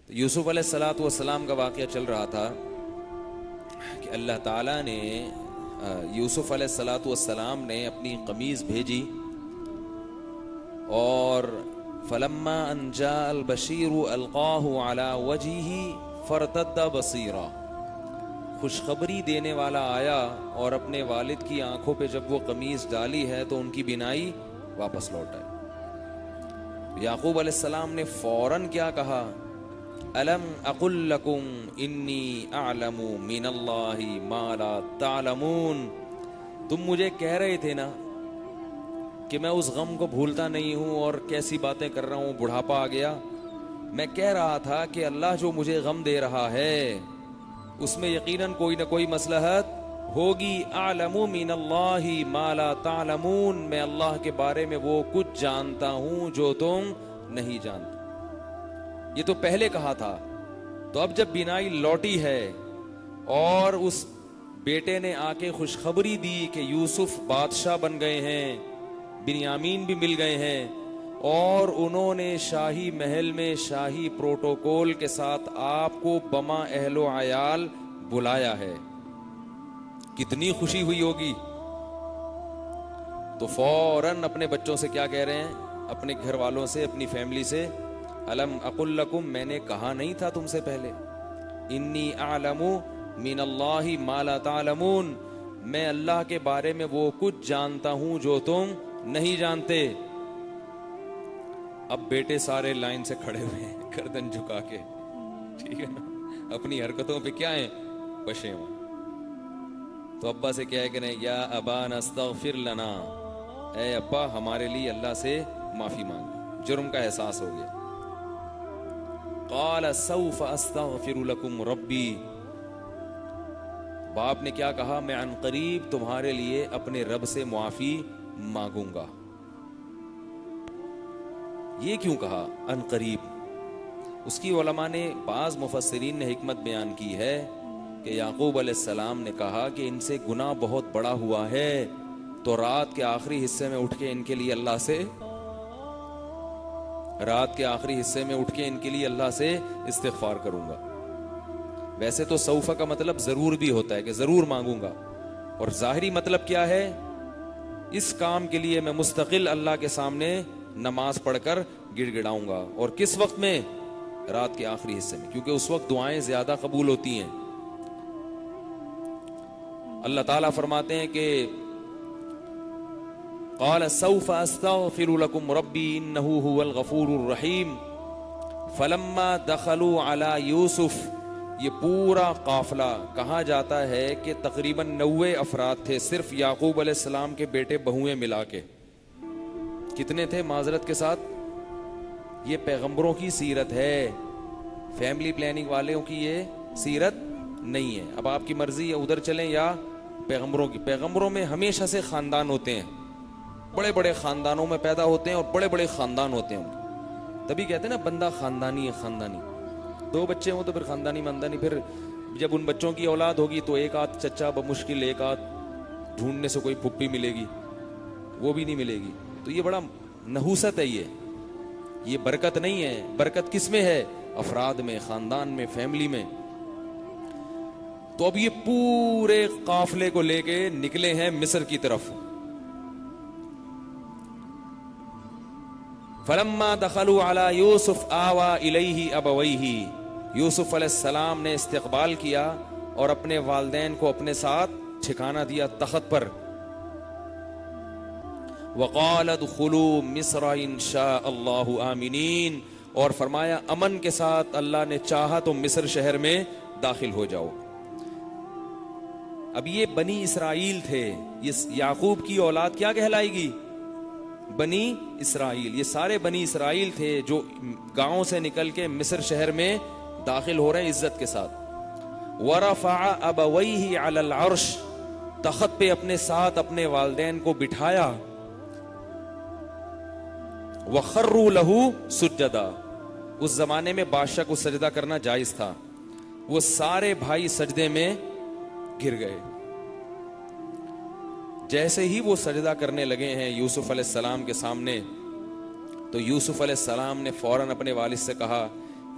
تو یوسف علیہ الصلوۃ والسلام کا واقعہ چل رہا تھا کہ اللہ تعالیٰ نے یوسف علیہ الصلوۃ والسلام نے اپنی قمیض بھیجی اور فلما ان جاء البشیر القاہ علی وجہہ فارتد بصیرا، خوشخبری دینے والا آیا اور اپنے والد کی آنکھوں پہ جب وہ قمیض ڈالی ہے تو ان کی بینائی واپس لوٹ آئی۔ یعقوب علیہ السلام نے فوراً کیا کہا، الم اقل لکم انی اعلم من اللہ ما لا تعلمون، تم مجھے کہہ رہے تھے نا کہ میں اس غم کو بھولتا نہیں ہوں اور کیسی باتیں کر رہا ہوں، بڑھاپا آ گیا۔ میں کہہ رہا تھا کہ اللہ جو مجھے غم دے رہا ہے اس میں یقیناً کوئی نہ کوئی مصلحت ہوگی۔ اعلم من اللہ ما لا تعلمون، میں اللہ کے بارے میں وہ کچھ جانتا ہوں جو تم نہیں جانتے۔ یہ تو پہلے کہا تھا، تو اب جب بینائی لوٹی ہے اور اس بیٹے نے آ کے خوشخبری دی کہ یوسف بادشاہ بن گئے ہیں، بنیامین بھی مل گئے ہیں، اور انہوں نے شاہی محل میں شاہی پروٹوکول کے ساتھ آپ کو بما اہل و عیال بلایا ہے، کتنی خوشی ہوئی ہوگی۔ تو فوراً اپنے بچوں سے کیا کہہ رہے ہیں، اپنے گھر والوں سے، اپنی فیملی سے، الم اقل لکم، میں نے کہا نہیں تھا تم سے پہلے، انی اعلم من اللہ ما لا تعلمون، میں اللہ کے بارے میں وہ کچھ جانتا ہوں جو تم نہیں جانتے۔ اب بیٹے سارے لائن سے کھڑے ہوئے ہیں گردن جھکا کے، ٹھیک ہے نا، اپنی حرکتوں پہ کیا ہیں، بشے ہوں۔ تو ابا سے کیا ہے کہ نہیں، یا ابانا استغفر لنا، اے ابا ہمارے لیے اللہ سے معافی مانگ، جرم کا احساس ہو گیا۔ قال سوف استغفر لکم ربی، باپ نے کیا کہا، میں عن قریب تمہارے لیے اپنے رب سے معافی مانگوں گا۔ یہ کیوں کہا عن قریب؟ اس کی علماء نے، بعض مفسرین نے حکمت بیان کی ہے کہ یعقوب علیہ السلام نے کہا کہ ان سے گناہ بہت بڑا ہوا ہے، تو رات کے آخری حصے میں اٹھ کے ان کے لیے اللہ سے، رات کے آخری حصے میں اٹھ کے ان کے لیے اللہ سے استغفار کروں گا۔ ویسے تو سوفہ کا مطلب ضرور بھی ہوتا ہے کہ ضرور مانگوں گا، اور ظاہری مطلب کیا ہے، اس کام کے لیے میں مستقل اللہ کے سامنے نماز پڑھ کر گڑ گڑاؤں گا۔ اور کس وقت میں؟ رات کے آخری حصے میں، کیونکہ اس وقت دعائیں زیادہ قبول ہوتی ہیں۔ اللہ تعالیٰ فرماتے ہیں کہ قال سوف استغفر لكم ربی انه هو الغفور الرحیم فلما دخلوا على یوسف، یہ پورا قافلہ کہا جاتا ہے کہ تقریباً 90 افراد تھے، صرف یعقوب علیہ السلام کے بیٹے بہویں ملا کے۔ کتنے تھے معذرت کے ساتھ؟ یہ پیغمبروں کی سیرت ہے، فیملی پلاننگ والوں کی یہ سیرت نہیں ہے۔ اب آپ کی مرضی ہے ادھر چلیں یا پیغمبروں کی۔ پیغمبروں میں ہمیشہ سے خاندان ہوتے ہیں، بڑے بڑے خاندانوں میں پیدا ہوتے ہیں اور بڑے بڑے خاندان ہوتے ہیں ان کے، تبھی کہتے ہیں نا بندہ خاندانی ہے، خاندانی۔ 2 بچے ہوں تو پھر خاندانی ماندانی، پھر جب ان بچوں کی اولاد ہوگی تو ایک آدھ چچا بمشکل، ایک آدھ ڈھونڈنے سے کوئی پھپھی ملے گی، وہ بھی نہیں ملے گی۔ تو یہ بڑا نحوست ہے، یہ برکت نہیں ہے۔ برکت کس میں ہے؟ افراد میں، خاندان میں، فیملی میں۔ تو اب یہ پورے قافلے کو لے کے نکلے ہیں مصر کی طرف۔ فلما دخلوا على یوسف آوى الیہ ابویہ، یوسف علیہ السلام نے استقبال کیا اور اپنے والدین کو اپنے ساتھ ٹھکانہ دیا تخت پر۔ وقال ادخلوا مصر ان شاء اللہ آمنین، اور فرمایا امن کے ساتھ اللہ نے چاہا تو مصر شہر میں داخل ہو جاؤ۔ اب یہ بنی اسرائیل تھے، یہ یعقوب کی اولاد کیا کہلائے گی؟ بنی اسرائیل۔ یہ سارے بنی اسرائیل تھے جو گاؤں سے نکل کے مصر شہر میں داخل ہو رہے ہیں عزت کے ساتھ۔ ورفع ابویہ علی العرش، تخت پہ اپنے ساتھ اپنے والدین کو بٹھایا۔ وخروا لہ سجدا، اس زمانے میں بادشاہ کو سجدہ کرنا جائز تھا، وہ سارے بھائی سجدے میں گر گئے۔ جیسے ہی وہ سجدہ کرنے لگے ہیں یوسف علیہ السلام کے سامنے، تو یوسف علیہ السلام نے فوراً اپنے والد سے کہا،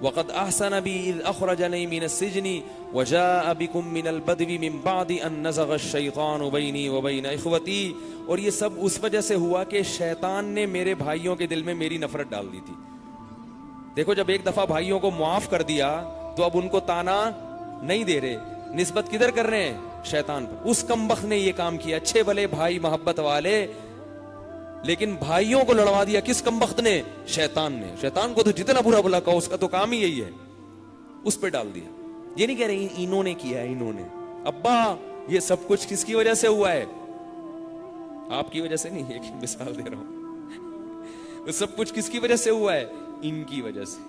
وقد احسن بی اذ اخرجنی من السجن وجاء بکم من البدو من بعد ان نزغ الشیطان بینی وبین اخوتی. اور یہ سب اس وجہ سے ہوا کہ شیطان نے میرے بھائیوں کے دل میں میری نفرت ڈال دی تھی. دیکھو جب ایک دفعہ بھائیوں کو معاف کر دیا تو اب ان کو تانا نہیں دے رہے, نسبت کدھر کر رہے ہیں؟ شیطان پر. اس کمبخت نے یہ کام کیا. اچھے بھلے بھائی محبت والے, لیکن بھائیوں کو لڑوا دیا کس کمبخت نے؟ شیطان نے. شیطان کو تو جتنا برا بلا کہو اس کا تو کام ہی یہی ہے, اس پہ ڈال دیا. یہ نہیں کہہ رہے انہوں نے کیا ہے, انہوں نے. ابا یہ سب کچھ کس کی وجہ سے ہوا ہے؟ آپ کی وجہ سے نہیں, ایک مثال دے رہا ہوں. سب کچھ کس کی وجہ سے ہوا ہے؟ ان کی وجہ سے.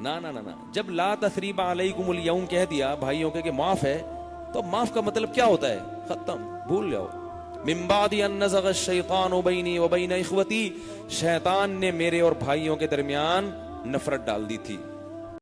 نا نا نا نا. جب لا تثریب علیکم اليوم کہہ دیا بھائیوں کے کہ معاف ہے, تو معاف کا مطلب کیا ہوتا ہے؟ ختم, بھول جاؤ. من بعد ان نزغ الشیطان بینی وبین اخوتی, شیطان نے میرے اور بھائیوں کے درمیان نفرت ڈال دی تھی.